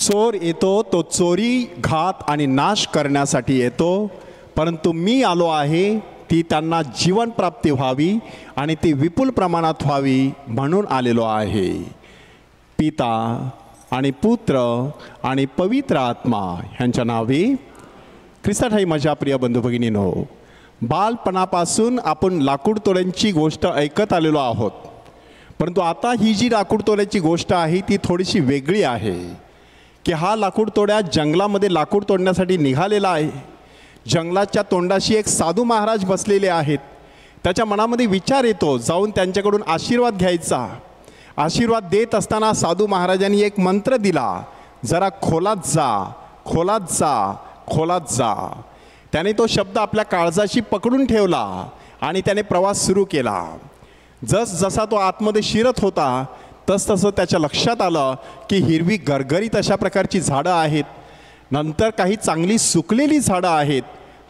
चोर येतो तो चोरी, घात आणि नाश करण्यासाठी येतो, परंतु मी आलो आहे ती त्यांना जीवन प्राप्ती व्हावी आणि ती विपुल प्रमाणात व्हावी म्हणून आलेलो आहे। पिता आणि पुत्र आणि पवित्र आत्मा ह्यांच्या नावे। ख्रिस्ताठाई माझ्या प्रिय बंधू भगिनींनो, बालपणापासून आपण लाकूड तोड्यांची गोष्ट ऐकत आलेलो आहोत, परंतु आता ही जी लाकूड तोड्याची गोष्ट आहे ती थोडीशी वेगळी आहे की हा लाकूड तोड्या जंगलामध्ये लाकूड तोडण्यासाठी निघालेला आहे। जंगलाच्या तोंडाशी एक साधू महाराज बसलेले आहेत। त्याच्या मनामध्ये विचार येतो जाऊन त्यांच्याकडून आशीर्वाद घ्यायचा। आशीर्वाद देत असताना साधू महाराजांनी एक मंत्र दिला, जरा खोलात जा, खोलात जा, खोलात जा। त्याने तो शब्द आपल्या काळजाशी पकडून ठेवला आणि त्याने प्रवास सुरू केला। जसा तो आतमध्ये शिरत होता तसं त्याच्या लक्षात आलं की हिरवी गरगरीत अशा प्रकारची झाडं आहेत, नंतर काही चांगली सुकलेली झाडं आहेत,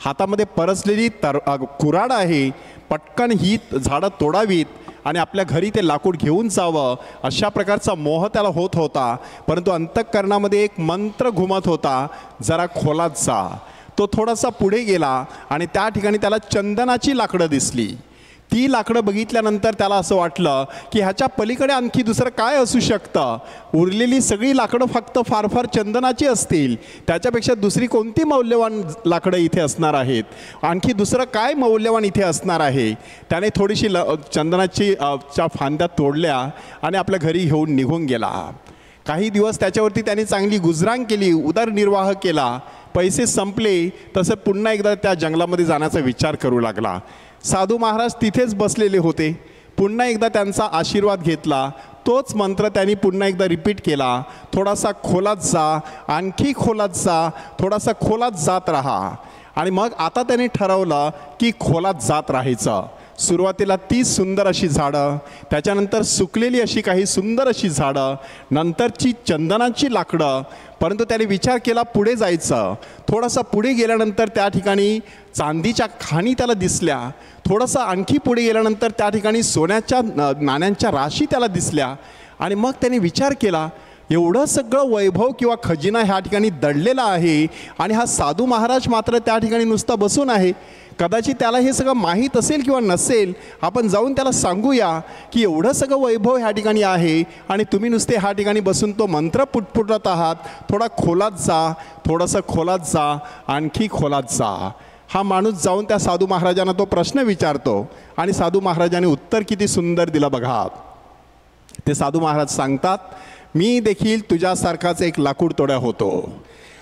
हातामध्ये परसलेली कुऱ्हाड आहे। पटकन ही झाडं तोडावीत आणि आपल्या घरी ते लाकूड घेऊन जावं अशा प्रकारचा मोह त्याला होत होता। परंतु अंतःकरणामध्ये एक मंत्र घुमत होता, जरा खोलात जा। तो थोडासा पुढे गेला आणि त्या ठिकाणी त्याला चंदनाची लाकडं दिसली। ती लाकडं बघितल्यानंतर त्याला असं वाटलं की ह्याच्या पलीकडे आणखी दुसरं काय असू शकतं। उरलेली सगळी लाकडं फक्त फार फार चंदनाची असतील, त्याच्यापेक्षा दुसरी कोणती मौल्यवान लाकडं इथे असणार आहेत, आणखी दुसरं काय मौल्यवान इथे असणार आहे। त्याने थोडीशी चंदनाची फांद्या तोडल्या आणि आपल्या घरी घेऊन निघून गेला। काही दिवस त्याच्यावरती त्याने चांगली गुजराण केली, उदरनिर्वाह केला। पैसे संपले तसं पुन्हा एकदा त्या जंगलामध्ये जाण्याचा विचार करू लागला। साधू महाराज तिथेच बसलेले होते। पुन्हा एकदा त्यांचा आशीर्वाद घेतला, तोच मंत्र त्यांनी पुन्हा एकदा रिपीट केला, थोडासा खोलात जा, आणखी खोलात जा, थोडासा खोलात जात राहा। आणि मग आता त्यांनी ठरवलं की खोलात जात राहायचं। सुरुवातीला ती सुंदर अशी झाडं, त्याच्यानंतर सुकलेली अशी काही सुंदर अशी झाडं, नंतरची चंदनाची लाकडं। परंतु त्याने विचार केला पुढे जायचं। थोडासा पुढे गेल्यानंतर त्या ठिकाणी चांदीच्या खाणी त्याला दिसल्या। थोडंसं आणखी पुढे गेल्यानंतर त्या ठिकाणी सोन्याच्या नाण्यांच्या राशी त्याला दिसल्या। आणि मग त्याने विचार केला, एवढं सगळं वैभव किंवा खजिना ह्या ठिकाणी दडलेला आहे आणि हा साधू महाराज मात्र त्या ठिकाणी नुसता बसून आहे। कदाचित त्याला हे सगळं माहीत असेल किंवा नसेल, आपण जाऊन त्याला सांगूया की एवढं सगळं वैभव ह्या ठिकाणी आहे आणि तुम्ही नुसते ह्या ठिकाणी बसून तो मंत्र पुटपुटत आहात, थोडा खोलात जा, थोडंसं खोलात जा, आणखी खोलात जा। हा माणूस जाऊन त्या साधू महाराजांना तो प्रश्न विचारतो आणि साधू महाराजांनी उत्तर किती सुंदर दिलं बघा। ते साधू महाराज सांगतात, मी देखील तुझ्यासारखाच एक लाकूड तोड्या होतो।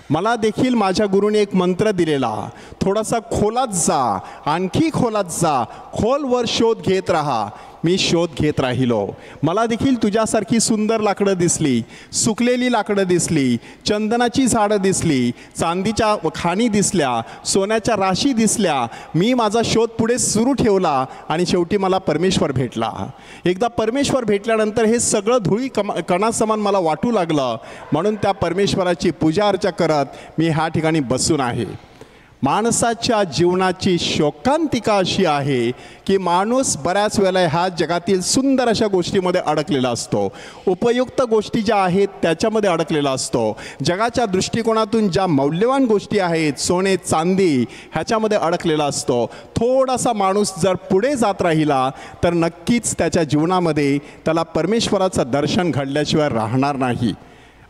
मला देखील माझ्या गुरुने एक मंत्र दिलेला, थोडासा खोलात जा, आणखी खोलात जा, खोलवर शोध घेत राहा। मी शोध घेत राहिलो। मला देखील तुझ्यासारखी सुंदर लाकडं दिसली, सुकलेली लाकडं दिसली, चंदनाची झाडं दिसली, चांदीच्या खाणी दिसल्या, सोन्याच्या राशी दिसल्या। मी माझा शोध पुढे सुरू ठेवला आणि शेवटी मला परमेश्वर भेटला। एकदा परमेश्वर भेटल्यानंतर हे सगळं धुळी कणासमान मला वाटू लागलं, म्हणून त्या परमेश्वराची पूजा अर्चा करत मी ह्या ठिकाणी बसून आहे। माणसाच्या जीवनाची शोकांतिका अशी आहे की माणूस बऱ्याच वेळेला ह्या जगातील सुंदर अशा गोष्टीमध्ये अडकलेला असतो, उपयुक्त गोष्टी ज्या आहेत त्याच्यामध्ये अडकलेला असतो। जगाच्या दृष्टिकोनातून ज्या मौल्यवान गोष्टी आहेत, सोने चांदी, ह्याच्यामध्ये अडकलेला असतो। थोडासा माणूस जर पुढे जात राहिला तर नक्कीच त्याच्या जीवनामध्ये त्याला परमेश्वराचं दर्शन घडल्याशिवाय राहणार नाही।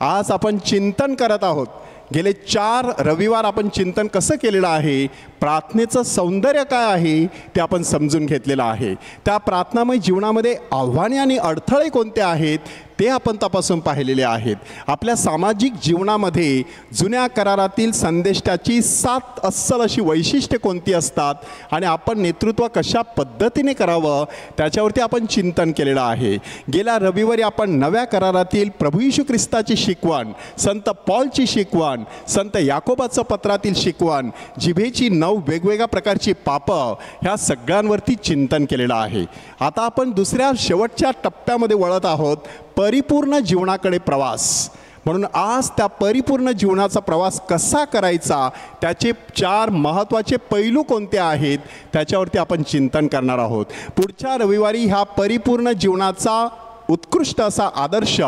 आज आपण चिंतन करत आहोत, गेले 4 रविवार आपण चिंतन कसं केलेलं आहे, प्रार्थनेचं सौंदर्य काय आहे ते आपण समजून घेतलेलं आहे। त्या प्रार्थनामय जीवनामध्ये आव्हाने आणि अडथळे कोणते आहेत ते आपण तपासून पाहिलेले आहेत। आपल्या सामाजिक जीवनामध्ये जुन्या करारातील संदेष्टाची 7 अस्सल अशी वैशिष्ट्ये कोणती असतात आणि आपण नेतृत्व कशा पद्धतीने करावं त्याच्यावरती आपण चिंतन केलेलं आहे। गेल्या रविवारी आपण नव्या करारातील प्रभू येशू ख्रिस्ताची शिकवण, संत पॉलची शिकवण, संत याकोबाचं पत्रातील शिकवण, जिभेची 9 वेगवेगळ्या प्रकारची पापं, ह्या सगळ्यांवरती चिंतन केलेलं आहे। आता आपण दुसऱ्या शेवटच्या टप्प्यामध्ये वळत आहोत, परिपूर्ण जीवनाकडे प्रवास। म्हणून आज त्या परिपूर्ण जीवनाचा प्रवास कसा करायचा, त्याचे 4 महत्त्वाचे पैलू कोणते आहेत त्याच्यावरती आपण चिंतन करणार आहोत। पुढच्या रविवारी ह्या परिपूर्ण जीवनाचा उत्कृष्ट असा आदर्श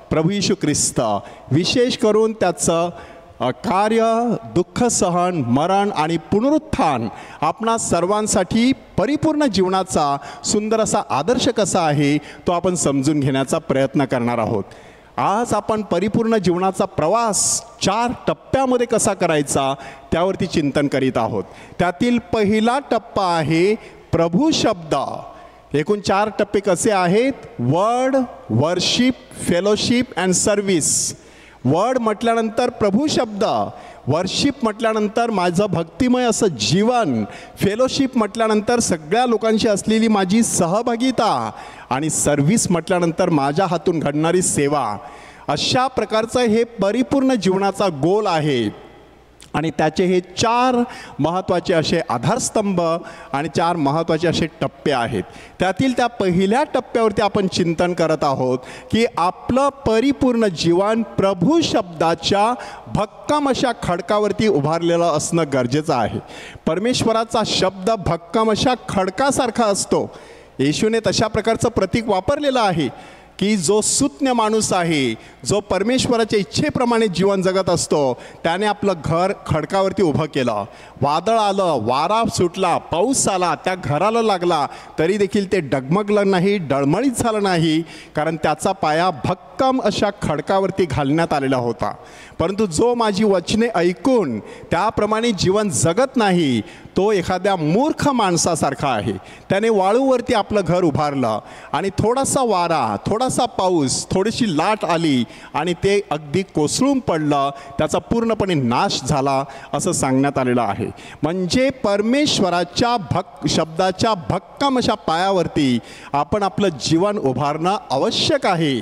प्रभू येशू ख्रिस्त, विशेष करून त्याचं कार्य, दुःख सहन, मरण आणि पुनरुत्थान आपणा सर्वांसाठी परिपूर्ण जीवनाचा सुंदर असा आदर्श कसा आहे तो आपण समजून घेण्याचा प्रयत्न करणार आहोत. आज आपण परिपूर्ण जीवनाचा प्रवास 4 टप्प्यामध्ये कसा करायचा त्यावरती चिंतन करीत आहोत. त्यातील पहिला टप्पा आहे प्रभू शब्द. एकूण 4 टप्पे कसे आहेत? Word, worship, fellowship and service. Word म्हटल्यानंतर प्रभू शब्द, वर्शिप म्हटल्यानंतर माझं भक्तिमय असं जीवन, फेलोशिप म्हटल्यानंतर सगळ्या लोकांशी असलेली माझी सहभागिता आणि सर्व्हिस म्हटल्यानंतर माझ्या हातून घडणारी सेवा. अशा प्रकारचं हे परिपूर्ण जीवनाचा गोल आहे आणि त्याचे हे 4 महत्त्वाचे असे आधारस्तंभ आणि 4 महत्त्वाचे असे टप्पे आहेत. त्यातील त्या पहिल्या टप्प्यावरती आपण चिंतन करत आहोत की आपलं परिपूर्ण जीवन प्रभू शब्दाच्या भक्कम अशा खडकावरती उभारलेलं असणं गरजेचं आहे. परमेश्वराचा शब्द भक्कम अशा खडकासारखा असतो. येशूने तशा प्रकारचं प्रतीक वापरलेलं आहे की जो सुज्ञ माणूस आहे, जो परमेश्वराच्या इच्छेप्रमाणे जीवन जगत असतो, त्याने आपलं घर खडकावरती उभं केलं. वादळ आलं, वारा सुटला, पाऊस आला, त्या घराला लागला तरी देखील ते डगमगलं नाही, डळमळीत झालं नाही, कारण त्याचा पाया भक्कम अशा खडकावरती घालण्यात आलेला होता. परंतु जो माझी वचने ऐकून त्याप्रमाणे जीवन जगत नाही तो एखाद्या मूर्ख माणसासारखा आहे. त्याने वाळूवरती आपलं घर उभारलं आणि थोडासा वारा, थोडासा पाऊस, थोडीशी लाट आली आणि ते अगदी कोसळून पडलं, त्याचा पूर्णपणे नाश झाला असं सांगण्यात आलेलं आहे. म्हणजे परमेश्वराच्या शब्दाच्या भक्कम अशा पायावरती आपण आपलं जीवन उभारणं आवश्यक आहे.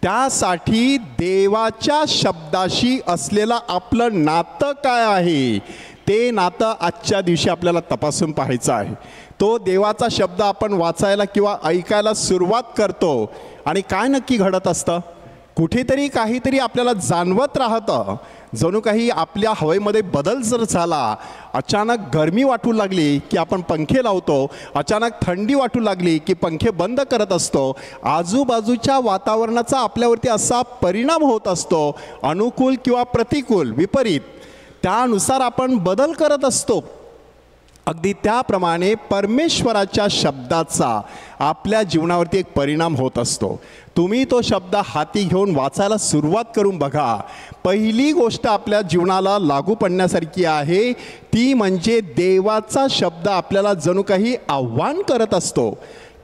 त्यासाठी देवाच्या शब्दाशी असलेलं आपलं नातं काय आहे ते नातं आजच्या दिवशी आपल्याला तपासून पाहायचं आहे. तो देवाचा शब्द आपण वाचायला किंवा ऐकायला सुरुवात करतो आणि काय नक्की घडत असतं? कुठेतरी काहीतरी आपल्याला जाणवत राहतं. जणू काही आपल्या हवेमध्ये बदल जर झाला, अचानक गरमी वाटू लागली की आपण पंखे लावतो, अचानक थंडी वाटू लागली की पंखे बंद करत असतो. आजूबाजूच्या वातावरणाचा आपल्यावरती असा परिणाम होत असतो, अनुकूल किंवा प्रतिकूल, विपरीत, त्यानुसार आपण बदल करत असतो. अगदी त्याप्रमाणे परमेश्वराच्या शब्दाचा आपल्या जीवनावरती एक परिणाम होत असतो. तुम्ही तो शब्द हाती घेऊन वाचायला सुरुवात करून बघा. पहिली गोष्ट आपल्या जीवनाला लागू पडण्यासारखी आहे ती म्हणजे देवाचा शब्द आपल्याला जणू काही आव्हान करत असतो.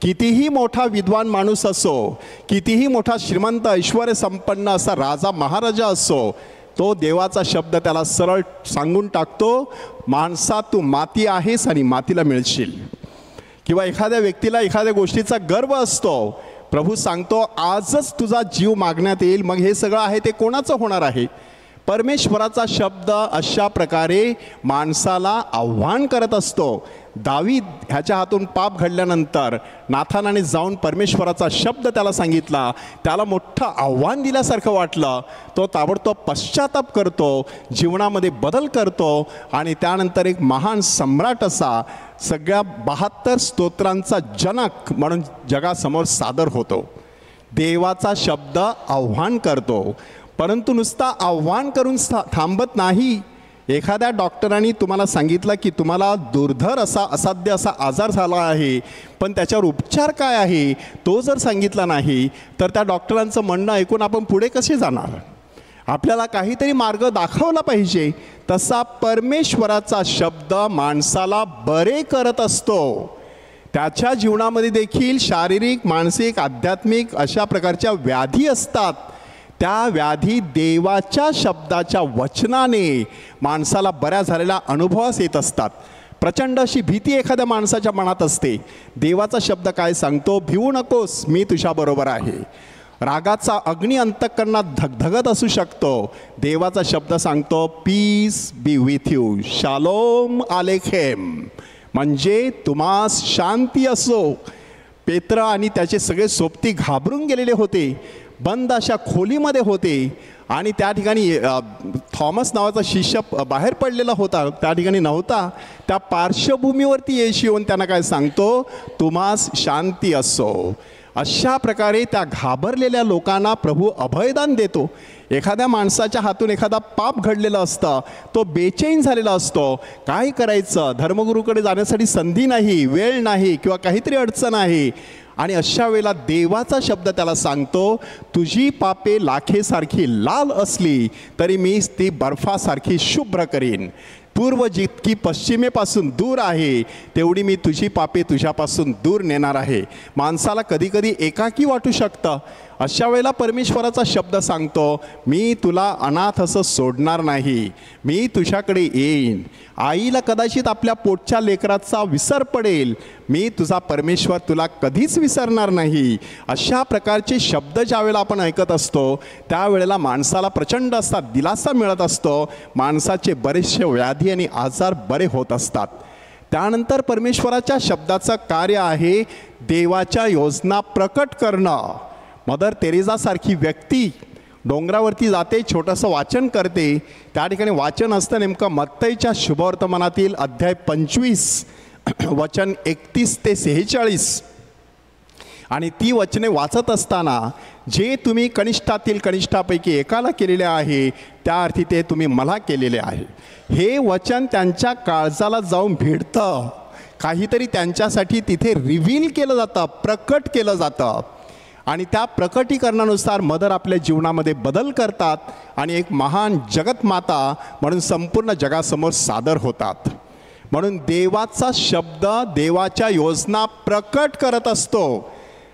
कितीही मोठा विद्वान माणूस असो, कितीही मोठा श्रीमंत ऐश्वर्य संपन्न असा राजा महाराजा असो, तो देवाचा शब्द त्याला सरळ सांगून टाकतो, माणसा तू माती आहेस आणि मातीला मिळशील. किंवा एखाद्या व्यक्तीला एखाद्या गोष्टीचा गर्व असतो, प्रभू सांगतो आजच तुझा जीव मागण्यात येईल. मग हे सगळं आहे ते कोणाचं होणार आहे? परमेश्वराचा शब्द अशा प्रकारे माणसाला आव्हान करत असतो. दावीद ह्याच्या हातून पाप घडल्यानंतर नाथानाने जाऊन परमेश्वराचा शब्द त्याला सांगितला, त्याला मोठं आव्हान दिल्यासारखं वाटलं. तो ताबडतोब पश्चाताप करतो, जीवनामध्ये बदल करतो आणि त्यानंतर एक महान सम्राट असा सगळ्या 72 स्तोत्रांचा जनक म्हणून जगासमोर सादर होतो. देवाचा शब्द आव्हान करतो, परंतु नुसता आव्हान करून थांबत नाही. एखाद्या डॉक्टरांनी तुम्हाला सांगितलं की तुम्हाला दुर्धर असा असाध्य असा आजार झाला आहे, पण त्याच्यावर उपचार काय आहे तो जर सांगितला नाही तर त्या डॉक्टरांचं म्हणणं ऐकून आपण पुढे कसे जाणार? आपल्याला काहीतरी मार्ग दाखवला पाहिजे. तसा परमेश्वराचा शब्द माणसाला बरे करत असतो. त्याच्या जीवनामध्ये देखील शारीरिक, मानसिक, आध्यात्मिक अशा प्रकारच्या व्याधी असतात. त्या व्याधी देवाच्या शब्दाच्या वचनाने माणसाला बऱ्या झालेल्या अनुभवास येत असतात. प्रचंड अशी भीती एखाद्या माणसाच्या मनात असते. देवाचा शब्द काय सांगतो? भिवू नकोस, मी तुझ्याबरोबर आहे. रागाचा अग्नी अंतःकरणात धगधगत असू शकतो. देवाचा शब्द सांगतो पीस बी विथ यू, शालोम आलेखेम, म्हणजे तुम्हास शांती असो. पेत्र आणि त्याचे सगळे सोबती घाबरून गेलेले होते, बंद अशा खोलीमध्ये होते आणि त्या ठिकाणी थॉमस नावाचा शिष्य बाहेर पडलेला होता, त्या ठिकाणी नव्हता. त्या पार्श्वभूमीवरती येशू येऊन त्यांना काय सांगतो? तुम्हास शांती असो. अशा प्रकारे त्या घाबरलेल्या लोकांना प्रभू अभयदान देतो. एखाद्या माणसाच्या हातून एखादा पाप घडलेला असतं, तो बेचैन झालेला असतो, काय करायचं, धर्मगुरूकडे जाण्यासाठी संधी नाही, वेळ नाही किंवा काहीतरी अडचण आहे. आणि अशा वेळेला देवाचा शब्द त्याला सांगतो, तुझी पापे लाखेसारखी लाल असली तरी मी ती बर्फासारखी शुभ्र करीन. पूर्व जितकी पश्चिमेपासून दूर आहे तेवढी मी तुझी पापे तुझ्यापासून दूर नेणार आहे. माणसाला कधीकधी एकाकी वाटू शकतं. अशा वेळेला परमेश्वराचा शब्द सांगतो, मी तुला अनाथ असं सोडणार नाही, मी तुझ्याकडे येईन. आईला कदाचित आपल्या पोटच्या लेकराचा विसर पडेल, मी तुझा परमेश्वर तुला कधीच विसरणार नाही. अशा प्रकारचे शब्द ज्यावेळेला आपण ऐकत असतो त्यावेळेला माणसाला प्रचंड असा दिलासा मिळत असतो. माणसाचे बरेचसे व्याधी आणि आजार बरे होत असतात. त्यानंतर परमेश्वराच्या शब्दाचं कार्य आहे देवाच्या योजना प्रकट करणं. मदर तेरेसासारखी व्यक्ती डोंगरावरती जाते, छोटंसं वाचन करते. त्या ठिकाणी वाचन असतं नेमकं मत्तईच्या शुभवर्तमानातील अध्याय 25 वचन 31 ते 46. आणि ती वचने वाचत असताना, जे तुम्ही कनिष्ठातील कनिष्ठापैकी एकाला केलेले आहे त्या अर्थी ते तुम्ही मला केलेले आहे. हे वचन त्यांच्या काळजाला जाऊन भिडतं. काहीतरी त्यांच्यासाठी तिथे रिव्हील केलं जातं, प्रकट केलं जातं. आणि त्या प्रकटीकरणानुसार मदर आपल्या जीवनामध्ये बदल करतात आणि एक महान जगतमाता म्हणून संपूर्ण जगासमोर सादर होतात. म्हणून देवाचा शब्द देवाच्या योजना प्रकट करत असतो.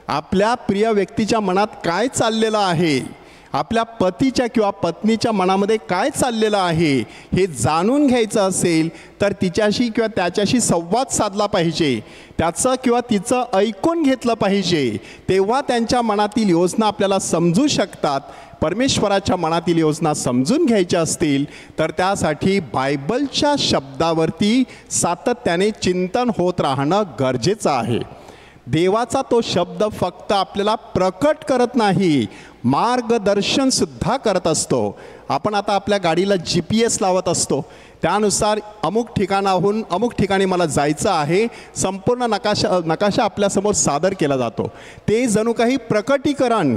आपल्या प्रिय व्यक्तीच्या मनात काय चाललेलं आहे, आपल्या पतीच्या किंवा पत्नीच्या मनामध्ये काय चाललेलं आहे हे जाणून घ्यायचं असेल तर तिच्याशी किंवा त्याच्याशी संवाद साधला पाहिजे, त्याचं किंवा तिचं ऐकून घेतलं पाहिजे. तेव्हा त्यांच्या मनातील योजना आपल्याला समजू शकतात. परमेश्वराच्या मनातील योजना समजून घ्यायच्या असतील तर त्यासाठी बायबलच्या शब्दावरती सातत्याने चिंतन होत राहणं गरजेचं आहे. देवाचा तो शब्द फक्त आपल्याला प्रकट करत नाही, मार्गदर्शनसुद्धा करत असतो. आपण आता आपल्या गाडीला GPS लावत असतो, त्यानुसार अमुक ठिकाणाहून अमुक ठिकाणी मला जायचं आहे, संपूर्ण नकाशा आपल्यासमोर सादर केला जातो. ते जणू काही प्रकटीकरण.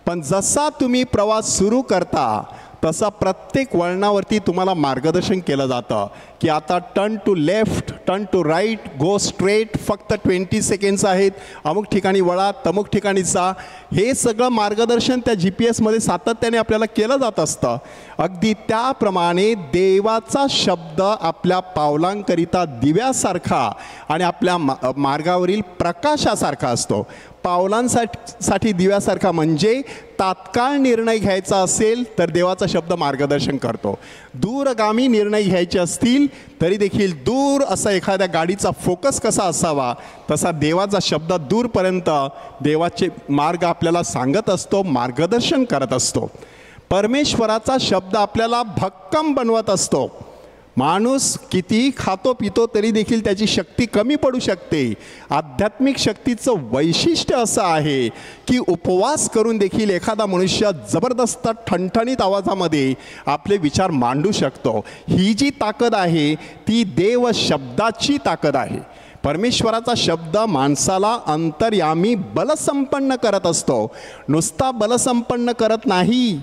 पण जसा तुम्ही प्रवास सुरू करता तसा प्रत्येक वळणावरती तुम्हाला मार्गदर्शन केलं जातं की आता turn to left, turn to right, go straight, फक्त 20 सेकंड्स आहेत, अमुक ठिकाणी वळा, तमुक ठिकाणी जा. हे सगळं मार्गदर्शन त्या GPS मध्ये सातत्याने आपल्याला केलं जात असतं. अगदी त्याप्रमाणे देवाचा शब्द आपल्या पावलांकरिता दिव्यासारखा आणि आपल्या मार्गावरील प्रकाशासारखा असतो. पावलांसाठी दिव्यासारखा म्हणजे तात्काळ निर्णय घ्यायचा असेल तर देवाचा शब्द मार्गदर्शन करतो. दूरगामी निर्णय घ्यायचे असतील तरी देखील दूर असा एखाद्या गाडीचा फोकस कसा असावा तसा देवाचा शब्द दूरपर्यंत देवाचे मार्ग आपल्याला सांगत असतो, मार्गदर्शन करत असतो. परमेश्वराचा शब्द आपल्याला भक्कम बनवत असतो. माणूस कितीही खातो पितो तरी देखील त्याची शक्ती कमी पडू शकते. आध्यात्मिक शक्तीचं वैशिष्ट्य असं आहे की उपवास करून देखील एखादा मनुष्य जबरदस्त ठणठणीत आवाजामध्ये आपले विचार मांडू शकतो. ही जी ताकद आहे ती देव शब्दाची ताकद आहे. परमेश्वराचा शब्द माणसाला अंतर्यामी बलसंपन्न करत असतो. नुसता बलसंपन्न करत नाही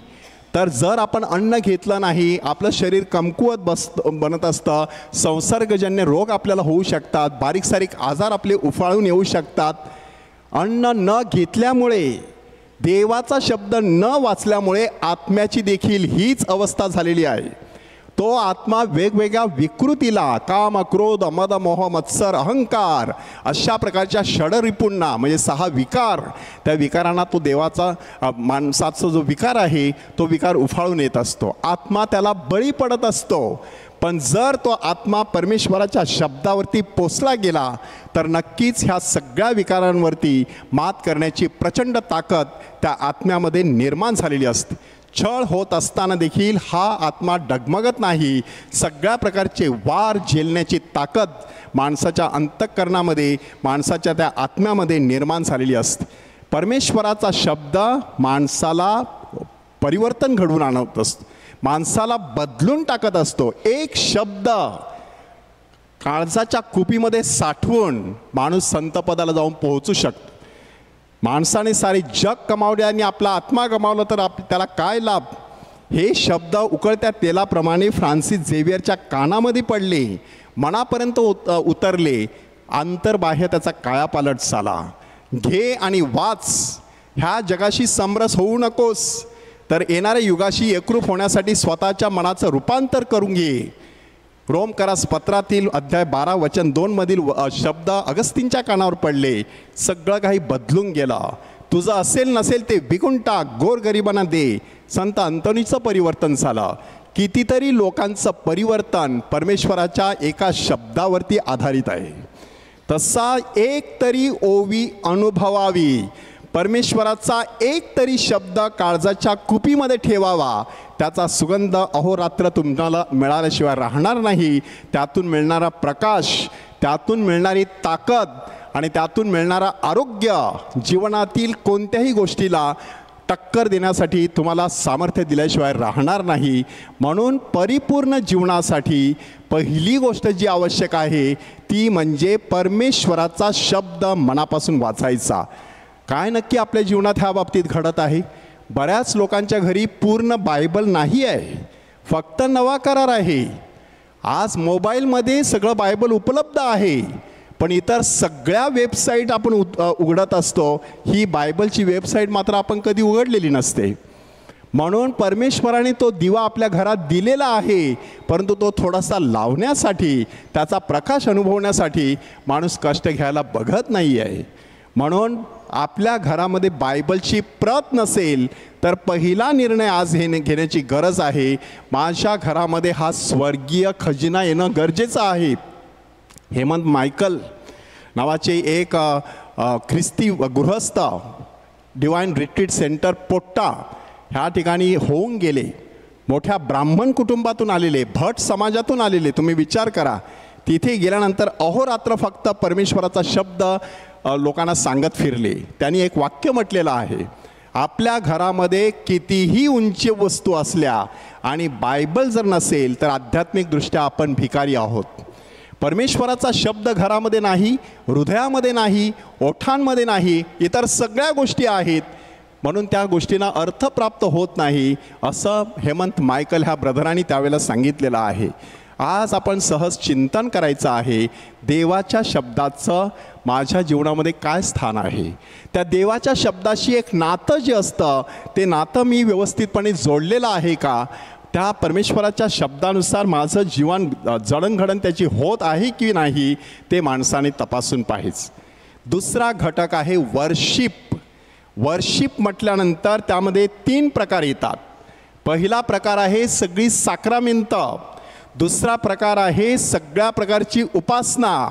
तर जर आपण अन्न घेतलं नाही आपलं शरीर कमकुवत बनत असतं, संसर्गजन्य रोग आपल्याला होऊ शकतात, बारीक सारीक आजार आपले उफाळून येऊ शकतात. अन्न न घेतल्यामुळे, देवाचा शब्द न वाचल्यामुळे आत्म्याची देखील हीच अवस्था झालेली आहे. तो आत्मा वेगवेगळ्या विकृतीला, काम, क्रोध, मद, मोह, मत्सर, अहंकार अशा प्रकारच्या षडरिपुंना म्हणजे 6 विकार, त्या विकारांना तो देवाचा माणसाचा जो विकार आहे तो विकार उफाळून येत असतो. आत्मा त्याला बळी पडत असतो. पण जर तो आत्मा परमेश्वराच्या शब्दावरती पोचला गेला तर नक्कीच ह्या सगळ्या विकारांवरती मात करण्याची प्रचंड ताकद त्या आत्म्यामध्ये निर्माण झालेली असते. छळ होत असताना देखील हा आत्मा डगमगत नाही. सगळ्या प्रकारचे वार झेलण्याची ताकद माणसाच्या अंतःकरणामध्ये, माणसाच्या त्या आत्म्यामध्ये निर्माण झालेली असते. परमेश्वराचा शब्द माणसाला परिवर्तन घडवून आणत असतो, माणसाला बदलून टाकत असतो. एक शब्द काळजाच्या कुपीमध्ये साठवून माणूस संतपदाला जाऊन पोहोचू शकतो. माणसाने सारे जग कमावले आणि आपला आत्मा गमावला तर त्याला काय लाभ? हे शब्द उकळत्या तेलाप्रमाणे फ्रान्सिस झेवियरच्या कानामध्ये पडले, मनापर्यंत उतरले, अंतर्बाह्य त्याचा कायापालट झाला. घे आणि वाच. ह्या जगाशी समरस होऊ नकोस, तर येणाऱ्या युगाशी एकरूप होण्यासाठी स्वतःच्या मनाचं रूपांतर करून घे. रोमकरास पत्रातील अध्याय 12 वचन 2 मधील शब्द अगस्तींच्या कानावर पडले. सगळं काही बदलून गेलं. तुझं असेल नसेल ते विकून टाक, गोरगरिबांना दे. संत अंतोनीचं परिवर्तन झालं. कितीतरी लोकांचं परिवर्तन परमेश्वराच्या एका शब्दावरती आधारित आहे. तसा एक तरी ओवी अनुभवावी. परमेश्वराचा एक तरी शब्द काळजाच्या कुपीमध्ये ठेवावा. त्याचा सुगंध अहोरात्र तुम्हाला मिळाल्याशिवाय राहणार नाही. त्यातून मिळणारा प्रकाश, त्यातून मिळणारी ताकद आणि त्यातून मिळणारा आरोग्य जीवनातील कोणत्याही गोष्टीला टक्कर देण्यासाठी तुम्हाला सामर्थ्य दिल्याशिवाय राहणार नाही. म्हणून परिपूर्ण जीवनासाठी पहिली गोष्ट जी आवश्यक आहे ती म्हणजे परमेश्वराचा शब्द मनापासून वाचायचा. काय नक्की आपल्या जीवनात ह्या बाबतीत घडत आहे? बऱ्याच लोकांच्या घरी पूर्ण बायबल नाही आहे, फक्त नवा करार आहे. आज मोबाईलमध्ये सगळं बायबल उपलब्ध आहे, पण इतर सगळ्या वेबसाईट आपण उघडत असतो. ही बायबलची वेबसाईट मात्र आपण कधी उघडलेली नसते. म्हणून परमेश्वराने तो दिवा आपल्या घरात दिलेला आहे, परंतु तो थोडासा लावण्यासाठी, त्याचा प्रकाश अनुभवण्यासाठी माणूस कष्ट घ्यायला बघत नाही आहे. म्हणून आपल्या घरामध्ये बायबलची प्रत नसेल तर पहिला निर्णय आज घेण्याची गरज आहे. माझ्या घरामध्ये हा स्वर्गीय खजिना येणं गरजेचं आहे. हेमंत मायकल नावाचे एक ख्रिस्ती गृहस्थ डिवाइन रिट्रीट सेंटर पोट्टा ह्या ठिकाणी होऊन गेले. मोठ्या ब्राह्मण कुटुंबातून आलेले, भट समाजातून आलेले. तुम्ही विचार करा, तिथे गेल्यानंतर अहोरात्र फक्त परमेश्वराचा शब्द लोकांना सांगत फिरले. त्यांनी एक वाक्य म्हटलेलं आहे, आपल्या घरामध्ये कितीही उंच वस्तू असल्या आणि बायबल जर नसेल तर आध्यात्मिकदृष्ट्या आपण भिकारी आहोत. परमेश्वराचा शब्द घरामध्ये नाही, हृदयामध्ये नाही, ओठांमध्ये नाही, इतर सगळ्या गोष्टी आहेत, म्हणून त्या गोष्टींना अर्थ प्राप्त होत नाही, असं हेमंत मायकल ह्या ब्रदरांनी त्यावेळेला सांगितलेलं आहे. आज आपण सहज चिंतन करायचं आहे, देवाच्या शब्दाचं माझ्या जीवनामध्ये काय स्थान आहे. त्या देवाच्या शब्दाशी एक नातं जे असतं ते नातं मी व्यवस्थितपणे जोडलेलं आहे का? त्या परमेश्वराच्या शब्दानुसार माझं जीवन जडणघडण त्याची होत आहे की नाही ते माणसाने तपासून पाहिजे. दुसरा घटक आहे वर्शिप. वर्शिप म्हटल्यानंतर त्यामध्ये 3 प्रकार येतात. पहिला प्रकार आहे सगळी साक्रामेंत, दुसरा प्रकार आहे सगळ्या प्रकारची उपासना,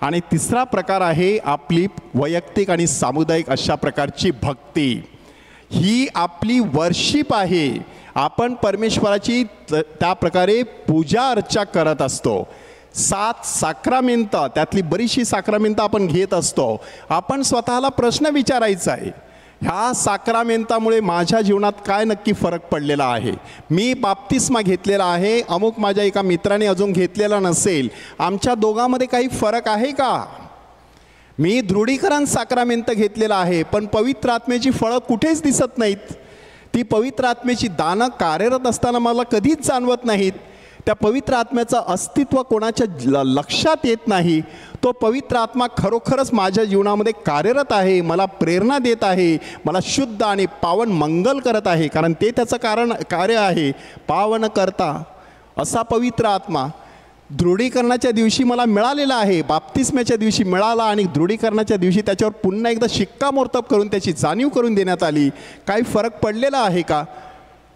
आणि तिसरा प्रकार आहे आपली वैयक्तिक आणि सामुदायिक अशा प्रकारची भक्ती. ही आपली वर्शिप आहे. आपण परमेश्वराची त्या प्रकारे पूजा अर्चा करत असतो. 7 साक्रामेंत, त्यातली बरीचशी साक्रामेंत आपण घेत असतो. आपण स्वतःला प्रश्न विचारायचा आहे, ह्या साक्रामेंतामुळे माझ्या जीवनात काय नक्की फरक पडलेला आहे? मी बाप्तिस्मा घेतलेला आहे, अमुक माझ्या एका मित्राने अजून घेतलेला नसेल, आमच्या दोघांमध्ये काही फरक आहे का? मी दृढीकरण साक्रामेंत घेतलेला आहे, पण पवित्र आत्म्याची फळं कुठेच दिसत नाहीत. ती पवित्र आत्म्याची दानं कार्यरत असताना मला कधीच जाणवत नाहीत. त्या पवित्र आत्म्याचं अस्तित्व कोणाच्या लक्षात येत नाही. तो पवित्र आत्मा खरोखरच माझ्या जीवनामध्ये कार्यरत आहे, मला प्रेरणा देत आहे, मला शुद्ध आणि पावन मंगल करत आहे, कारण ते त्याचं कार्य आहे, पावन करता. असा पवित्र आत्मा दृढीकरणाच्या दिवशी मला मिळालेला आहे. बाप्तिस्म्याच्या दिवशी मिळाला आणि दृढीकरणाच्या दिवशी त्याच्यावर पुन्हा एकदा शिक्कामोर्तब करून त्याची जाणीव करून देण्यात आली. काही फरक पडलेला आहे का?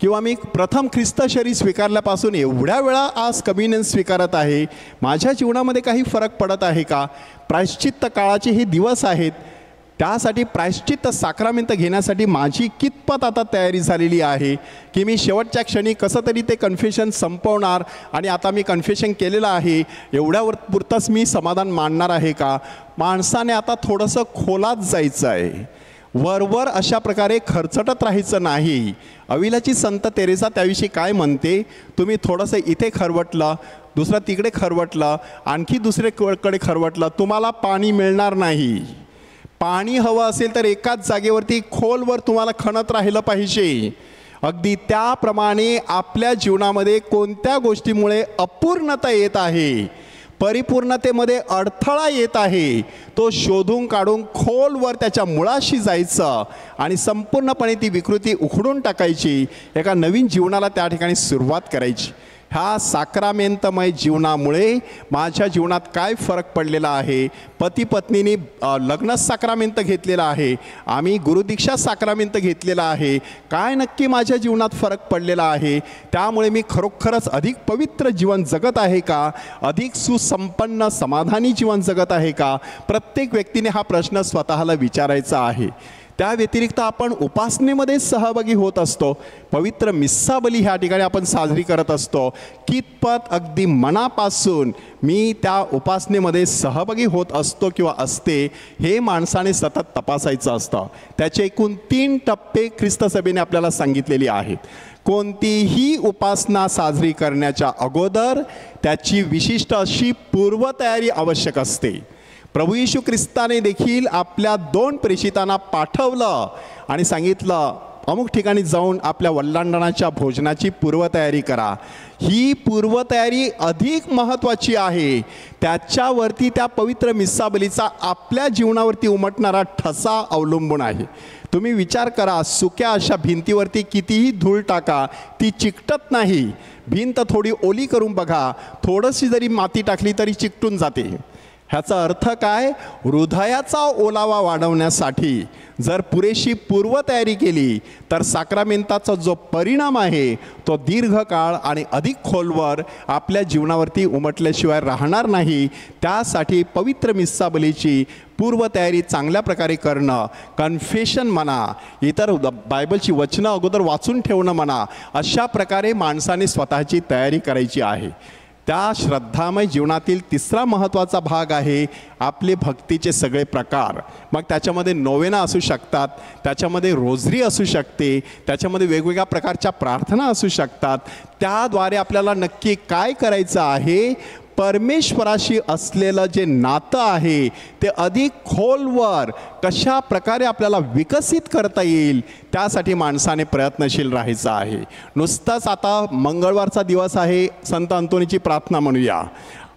किंवा मी प्रथम ख्रिस्त शरीर स्वीकारल्यापासून एवढ्या वेळा आज कम्युनियन स्वीकारत आहे, माझ्या जीवनामध्ये काही फरक पडत आहे का? प्रायश्चित्त काळाचे हे दिवस आहेत, त्यासाठी प्रायश्चित्त साक्रामेंत घेण्यासाठी माझी कितपत आता तयारी झालेली आहे की मी शेवटच्या क्षणी कसं तरी ते कन्फेशन संपवणार आणि आता मी कन्फेशन केलेलं आहे एवढ्यावर पुरतंच मी समाधान मानणार आहे का? माणसाने आता थोडंसं खोलात जायचं आहे. वरवर अशा प्रकारे खर्चटत राहायचं नाही. अविलाची संत तेरेसा त्याविषयी काय म्हणते, तुम्ही थोडंसं इथे खरवटलं, दुसरं तिकडे खरवटलं, आणखी दुसरेकडे खरवटलं, तुम्हाला पाणी मिळणार नाही. पाणी हवं असेल तर एकाच जागेवरती खोलवर तुम्हाला खणत राहिलं पाहिजे. अगदी त्याप्रमाणे आपल्या जीवनामध्ये कोणत्या गोष्टीमुळे अपूर्णता येत आहे, परिपूर्णतेमध्ये अडथळा येत आहे, तो शोधून काढून खोलवर त्याच्या मुळाशी जायचं आणि संपूर्णपणे ती विकृती उखडून टाकायची. एका नवीन जीवनाला त्या ठिकाणी सुरुवात करायची. ह्या साक्रामेंतमय जीवनामुळे माझ्या जीवनात काय फरक पडलेला आहे. पती पत्नीने लग्न साक्रामेंत घेतलेला आहे, आम्ही गुरुदीक्षा साक्रामेंत घेतलेला आहे. काय नक्की माझ्या जीवनात फरक पडलेला आहे. त्यामुळे मी खरोखरच अधिक पवित्र जीवन जगत आहे का, अधिक सुसंपन्न समाधानी जीवन जगत आहे का. प्रत्येक व्यक्तीने हा प्रश्न स्वतःला विचारायचा आहे. त्या व्यतिरिक्त आपण उपासनेमध्ये सहभागी होत असतो. पवित्र मिस्साबली ह्या ठिकाणी आपण साजरी करत असतो. कितपत अगदी मनापासून मी त्या उपासनेमध्ये सहभागी होत असतो किंवा असते, हे माणसाने सतत तपासायचं असतं. त्याचे एकूण 3 टप्पे ख्रिस्त सभेने आपल्याला सांगितलेली आहेत. कोणतीही उपासना साजरी करण्याच्या अगोदर त्याची विशिष्ट अशी पूर्वतयारी आवश्यक असते. प्रभू येशू ख्रिस्ताने देखील आपल्या 2 प्रेषितांना पाठवलं आणि सांगितलं, अमुक ठिकाणी जाऊन आपल्या वल्लांडणाच्या भोजनाची पूर्वतयारी करा. ही पूर्वतयारी अधिक महत्त्वाची आहे. त्याच्यावरती त्या पवित्र मिस्साबलीचा आपल्या जीवनावरती उमटणारा ठसा अवलंबून आहे. तुम्ही विचार करा, सुक्या अशा भिंतीवरती कितीही धूळ टाका, ती चिकटत नाही. भिंत थोडी ओली करून बघा, थोडीशी जरी माती टाकली तरी चिकटून जाते. ह्याचा अर्थ काय, हृदयाचा ओलावा वाढवण्यासाठी जर पुरेशी पूर्वतयारी केली तर साक्रामेंताचा जो परिणाम आहे तो दीर्घकाळ आणि अधिक खोलवर आपल्या जीवनावरती उमटल्याशिवाय राहणार नाही. त्यासाठी पवित्र मिस्साबलीची पूर्वतयारी चांगल्या प्रकारे करणं, कन्फेशन म्हणा, इतर बायबलची वचनं अगोदर वाचून ठेवणं म्हणा, अशा प्रकारे माणसाने स्वतःची तयारी करायची आहे. त्या श्रद्धामय जीवनातील 3रा महत्त्वाचा भाग आहे आपले भक्तीचे सगळे प्रकार. मग त्याच्यामध्ये नोवेना असू शकतात, त्याच्यामध्ये रोजरी असू शकते, त्याच्यामध्ये वेगवेगळ्या प्रकारच्या प्रार्थना असू शकतात. त्याद्वारे आपल्याला नक्की काय करायचं आहे, परमेश्वराशी असलेलं जे नातं आहे ते अधिक खोलवर कशा प्रकारे आपल्याला विकसित करता येईल, त्यासाठी माणसाने प्रयत्नशील राहायचं आहे. नुसतंच आता मंगळवारचा दिवस आहे, संत अंतोनीची प्रार्थना म्हणूया.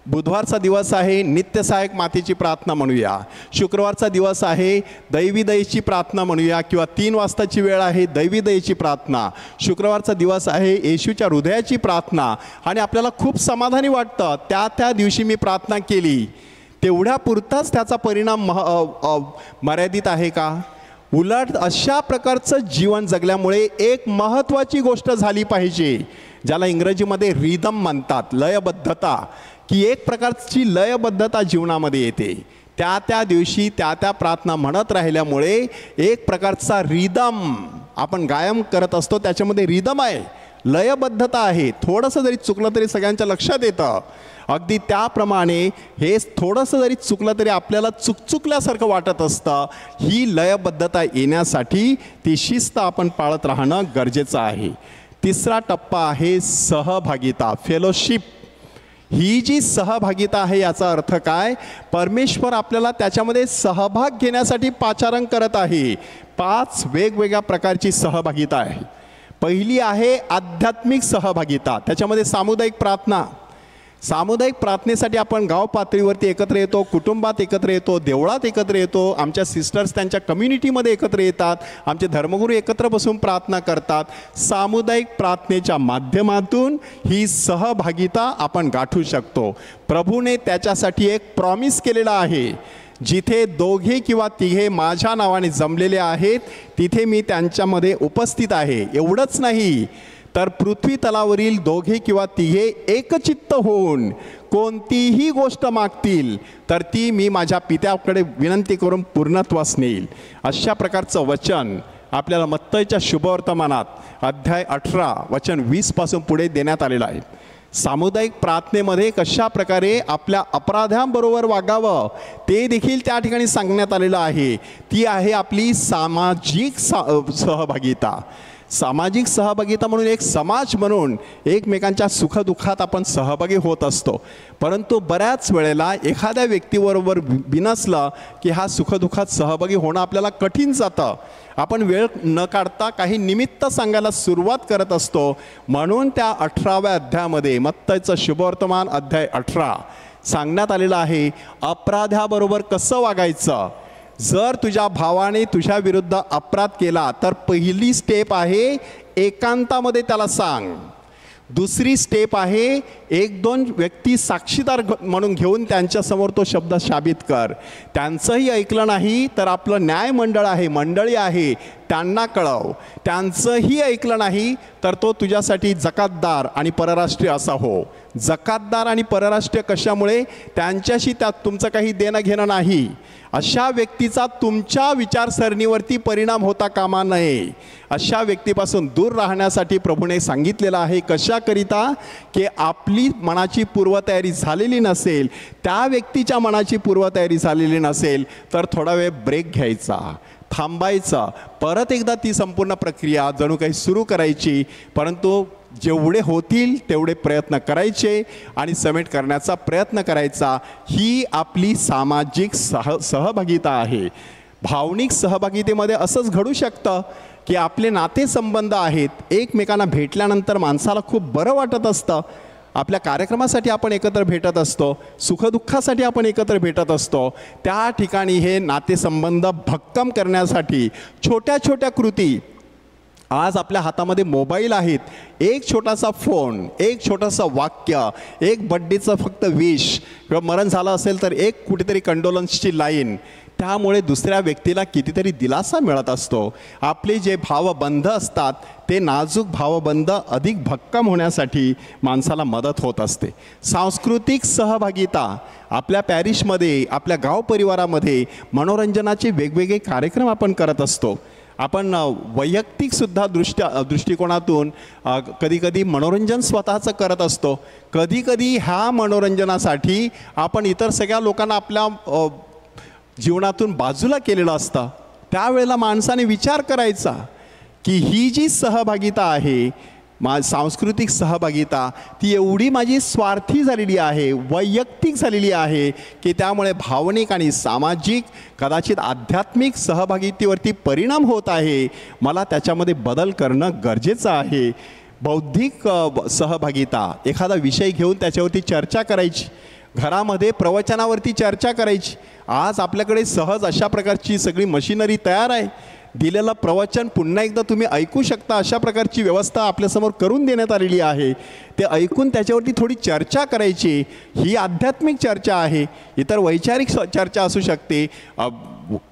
बुधवारचा दिवस आहे, नित्यसहायक मातेची प्रार्थना म्हणूया. शुक्रवारचा दिवस आहे, दैवीदयेची प्रार्थना म्हणूया, किंवा 3 वाजताची वेळ आहे, दैवीदयेची प्रार्थना. शुक्रवारचा दिवस आहे येशूच्या हृदयाची प्रार्थना. आणि आपल्याला खूप समाधानी वाटतं, त्या दिवशी मी प्रार्थना केली, तेवढ्या पुरताच त्याचा परिणाम मर्यादित आहे का. उलट अशा प्रकारचं जीवन जगल्यामुळे एक महत्त्वाची गोष्ट झाली पाहिजे, ज्याला इंग्रजीमध्ये रिदम म्हणतात, लयबद्धता, की एक प्रकारची लयबद्धता जीवनामध्ये येते. त्या दिवशी त्या प्रार्थना म्हणत राहिल्यामुळे एक प्रकारचा रिदम आपण गायन करत असतो, त्याच्यामध्ये रिदम आहे, लयबद्धता आहे. थोडंसं जरी चुकलं तरी सगळ्यांच्या लक्षात येतं. अगदी त्याप्रमाणे हे थोडंसं जरी चुकलं तरी आपल्याला चुकल्यासारखं वाटत असतं. ही लयबद्धता येण्यासाठी ती शिस्त आपण पाळत राहणं गरजेचं आहे. 3रा टप्पा आहे सहभागिता, फेलोशिप. ही जी सहभागिता आहे याचा अर्थ काय, परमेश्वर आपल्याला त्याच्यामध्ये सहभाग घेण्यासाठी पाचारण करत आहे. 5 वेगवेगळ्या प्रकारची सहभागिता आहे. पहिली आहे आध्यात्मिक सहभागिता, त्याच्यामध्ये सामुदायिक प्रार्थना. सामुदायिक प्रार्थनेसाठी आपण गाव पातळीवरती एकत्र येतो, कुटुंबात एकत्र येतो, देवळात एकत्र येतो, आमच्या सिस्टर्स त्यांच्या कम्युनिटीमध्ये एकत्र येतात, आमचे धर्मगुरू एकत्र बसून प्रार्थना करतात. सामुदायिक प्रार्थनेच्या माध्यमातून ही सहभागिता आपण गाठू शकतो. प्रभूने त्याच्यासाठी एक प्रॉमिस केलेला आहे, जिथे 2 किंवा 3 माझ्या नावाने जमलेले आहेत तिथे मी त्यांच्यामध्ये उपस्थित आहे. एवढंच नाही तर पृथ्वी तलावरील 2 किंवा 3 एकचित्त होऊन कोणतीही गोष्ट मागतील तर ती मी माझ्या पित्याकडे विनंती करून पूर्णत्वास नेईल. अशा प्रकारचं वचन आपल्याला मत्तईच्या शुभवर्तमानात अध्याय 18 वचन 20 पासून पुढे देण्यात आलेलं आहे. सामुदायिक प्रार्थनेमध्ये कशा प्रकारे आपल्या अपराध्यांबरोबर वागावं ते देखील त्या ठिकाणी सांगण्यात आलेलं आहे. ती आहे आपली सामाजिक सहभागिता. सामाजिक सहभागिता म्हणून एक समाज म्हणून एकमेकांच्या सुखदुःखात आपण सहभागी होत असतो. परंतु बऱ्याच वेळेला एखाद्या व्यक्तीबरोबर बिनसलं की हा सुखदुःखात सहभागी होणं आपल्याला कठीण जातं. आपण वेळ न काढता काही निमित्त सांगायला सुरुवात करत असतो. म्हणून त्या 18व्या अध्यायामध्ये मत्तईचं शुभवर्तमान अध्याय 18 सांगण्यात आलेलं आहे, अपराध्याबरोबर कसं वागायचं. जर तुझ्या भावाने तुझ्या विरुद्ध अपराध केला तर पहिली स्टेप आहे एकांतामध्ये त्याला सांग. दुसरी स्टेप आहे 1-2 व्यक्ती साक्षीदार म्हणून घेऊन त्यांच्यासमोर तो शब्द शाबित कर. त्यांचंही ऐकलं नाही तर आपलं न्यायमंडळ आहे, मंडळी आहे, त्यांना कळव. त्यांचंही ऐकलं नाही तर तो तुझ्यासाठी जकातदार आणि परराष्ट्रीय असा हो. जकातदार आणि परराष्ट्रीय कशामुळे? त्यांच्याशी त्यात तुमचं काही देणं घेणं नाही. अशा व्यक्तीचा तुमच्या विचारसरणीवरती परिणाम होता कामा नये. अशा व्यक्तीपासून दूर राहण्यासाठी प्रभूने सांगितलेलं आहे. कशाकरिता? की आपली मनाची पूर्वतयारी झालेली नसेल, त्या व्यक्तीच्या मनाची पूर्वतयारी झालेली नसेल तर थोडा वेळ ब्रेक घ्यायचा, थांबायचं, परत एकदा ती संपूर्ण प्रक्रिया जणू काही सुरू करायची. परंतु जेवढे होतील तेवढे प्रयत्न करायचे आणि समेट करण्याचा प्रयत्न करायचा. ही आपली सामाजिक सहभागिता आहे. भावनिक सहभागितेमध्ये असंच घडू शकतं की आपले नातेसंबंध आहेत, एकमेकांना भेटल्यानंतर माणसाला खूप बरं वाटत असतं. आपल्या कार्यक्रमासाठी आपण एकत्र भेटत असतो, सुखदुःखासाठी आपण एकत्र भेटत असतो. त्या ठिकाणी हे नातेसंबंध भक्कम करण्यासाठी छोट्या छोट्या कृती, आज आपल्या हातामध्ये मोबाईल आहेत, एक छोटासा फोन, एक छोटंसं वाक्य, एक बड्डेचं फक्त विश किंवा मरण झालं असेल तर एक कुठेतरी कंडोलन्सची लाईन, त्यामुळे दुसऱ्या व्यक्तीला कितीतरी दिलासा मिळत असतो. आपले जे भावबंध असतात ते नाजूक भावबंध अधिक भक्कम होण्यासाठी माणसाला मदत होत असते. सांस्कृतिक सहभागिता, आपल्या पॅरिशमध्ये, आपल्या गाव परिवारामध्ये मनोरंजनाचे वेगवेगळे कार्यक्रम आपण करत असतो. आपण वैयक्तिकसुद्धा दृष्टिकोनातून कधीकधी मनोरंजन स्वतःचं करत असतो. कधीकधी ह्या मनोरंजनासाठी आपण इतर सगळ्या लोकांना आपल्या जीवनातून बाजूला केलेलं असतं. त्यावेळेला माणसाने विचार करायचा की ही जी सहभागिता आहे, सांस्कृतिक सहभागिता, ती एवढी माझी स्वार्थी झालेली आहे, वैयक्तिक झालेली आहे की त्यामुळे भावनिक आणि सामाजिक, कदाचित आध्यात्मिक सहभागितेवरती परिणाम होत आहे. मला त्याच्यामध्ये बदल करणं गरजेचं आहे. बौद्धिक सहभागिता, एखादा विषय घेऊन त्याच्यावरती चर्चा करायची, घरामध्ये प्रवचनावरती चर्चा करायची. आज आपल्याकडे सहज अशा प्रकारची सगळी मशिनरी तयार आहे. दिलेलं प्रवचन पुन्हा एकदा तुम्ही ऐकू शकता, अशा प्रकारची व्यवस्था आपल्यासमोर करून देण्यात आलेली आहे. ते ऐकून त्याच्यावरती थोडी चर्चा करायची. ही आध्यात्मिक चर्चा आहे. इतर वैचारिक चर्चा असू शकते,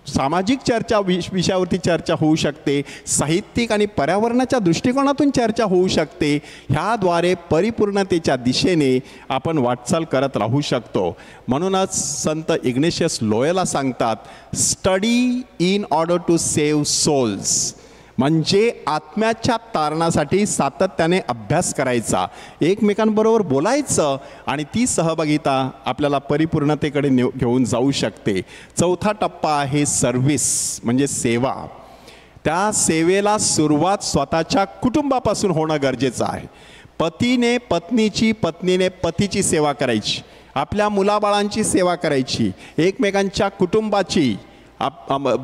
सामाजिक चर्चा विषयावरती चर्चा होऊ शकते, साहित्यिक आणि पर्यावरणाच्या दृष्टिकोनातून चर्चा होऊ शकते. ह्याद्वारे परिपूर्णतेच्या दिशेने आपण वाटचाल करत राहू शकतो. म्हणूनच संत इग्नेशियस लोयोला सांगतात, study in order to save souls, म्हणजे आत्म्याच्या तारणासाठी सातत्याने अभ्यास करायचा, एकमेकांबरोबर बोलायचं आणि ती सहभागिता आपल्याला परिपूर्णतेकडे घेऊन जाऊ शकते. चौथा टप्पा आहे सर्व्हिस, म्हणजे सेवा. त्या सेवेला सुरुवात स्वतःच्या कुटुंबापासून होणं गरजेचं आहे. पतीने पत्नीची, पत्नीने पतीची सेवा करायची, आपल्या मुलाबाळांची सेवा करायची, एकमेकांच्या कुटुंबाची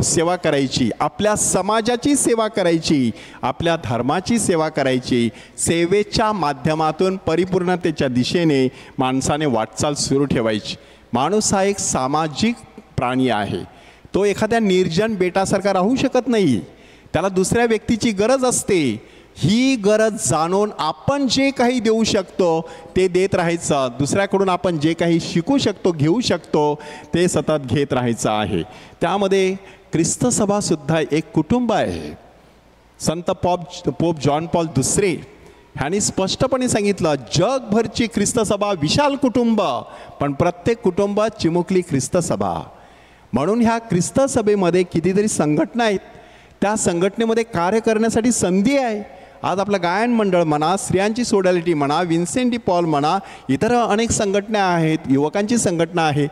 सेवा करायची, आपल्या समाजाची सेवा करायची, आपल्या धर्माची सेवा करायची. सेवेच्या माध्यमातून परिपूर्णतेच्या दिशेने माणसाने वाटचाल सुरू ठेवायची. माणूस हा एक सामाजिक प्राणी आहे. तो एखाद्या निर्जन बेटासारखा राहू शकत नाही. त्याला दुसऱ्या व्यक्तीची गरज असते. ही गरज जाणून आपण जे काही देऊ शकतो ते देत राहायचं. दुसऱ्याकडून आपण जे काही शिकू शकतो, घेऊ शकतो, ते सतत घेत राहायचं आहे. त्यामध्ये ख्रिस्त सभासुद्धा एक कुटुंब आहे. संत पोप जॉन पॉल दुसरे ह्यांनी स्पष्टपणे सांगितलं, जगभरची ख्रिस्त सभा विशाल कुटुंब, पण प्रत्येक कुटुंब चिमुकली ख्रिस्त सभा. म्हणून ह्या ख्रिस्त सभेमध्ये कितीतरी संघटना आहेत. त्या संघटनेमध्ये कार्य करण्यासाठी संधी आहे. आज आपलं गायन मंडळ म्हणा, स्त्रियांची सोडॅलिटी म्हणा, विन्सेंट डी पॉल म्हणा, इतर अनेक संघटना आहेत. युवकांची संघटना आहे,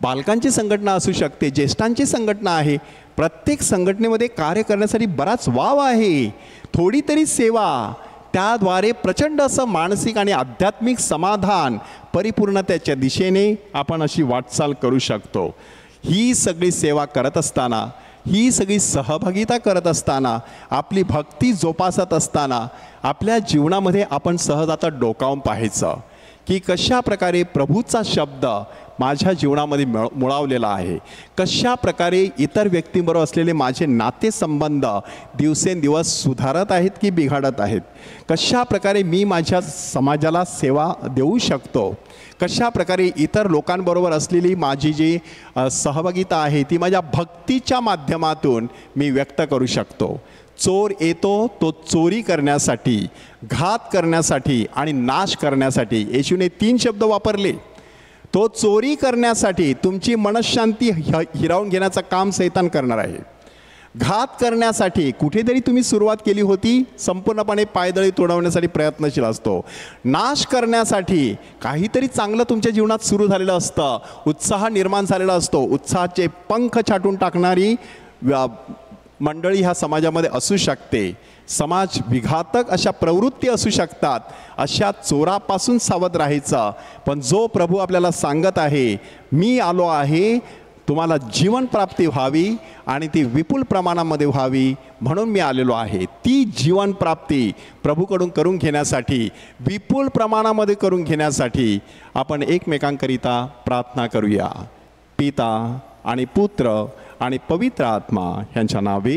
बालकांची संघटना असू शकते, ज्येष्ठांची संघटना आहे. प्रत्येक संघटनेमध्ये कार्य करण्यासाठी बराच वाव आहे. थोडी तरी सेवा, त्याद्वारे प्रचंड असं मानसिक आणि आध्यात्मिक समाधान, परिपूर्णतेच्या दिशेने आपण अशी वाटचाल करू शकतो. ही सगळी सेवा करत असताना, ही सगळी सहभागिता करत असताना, आपली भक्ती जोपासत असताना आपल्या जीवनामध्ये आपण सहज आता डोकावून पाहायचं की कशा प्रकारे प्रभूचा शब्द माझ्या जीवनामध्ये मुळावलेला आहे, कशा प्रकारे इतर व्यक्तींबरोबर असलेले माझे नातेसंबंध दिवसेंदिवस सुधारत आहेत की बिघडत आहेत, कशा प्रकारे मी माझ्या समाजाला सेवा देऊ शकतो, कशा प्रकारे इतर लोकांबरोबर असलेली माझी जी सहभागिता आहे ती माझ्या भक्तीच्या माध्यमातून मी व्यक्त करू शकतो. चोर येतो तो चोरी करण्यासाठी, घात करण्यासाठी आणि नाश करण्यासाठी. येशूने 3 शब्द वापरले. तो चोरी करण्यासाठी, तुमची मनःशांती हिरावून घेण्याचं काम सैतान करणार आहे. घात करण्यासाठी, कुठेतरी तुम्ही सुरुवात केली होती, संपूर्णपणे पायदळी तोडवण्यासाठी प्रयत्नशील असतो. नाश करण्यासाठी, काहीतरी चांगलं तुमच्या जीवनात सुरू झालेलं असतं, उत्साह निर्माण झालेला असतो, उत्साहाचे पंख छाटून टाकणारी मंडळी ह्या समाजामध्ये असू शकते. समाज विघातक अशा प्रवृत्ती असू शकतात. अशा चोरापासून सावध राहायचं. पण जो प्रभू आपल्याला सांगत आहे, मी आलो आहे तुम्हाला जीवन प्राप्ती व्हावी आणि ती विपुल प्रमाणामध्ये व्हावी म्हणून मी आलेलो आहे. ती जीवन प्राप्ती प्रभूकडून करून घेण्यासाठी, विपुल प्रमाणामध्ये करून घेण्यासाठी आपण एकमेकांकरिता प्रार्थना करूया. पिता आणि पुत्र आणि पवित्र आत्मा यांच्या नावे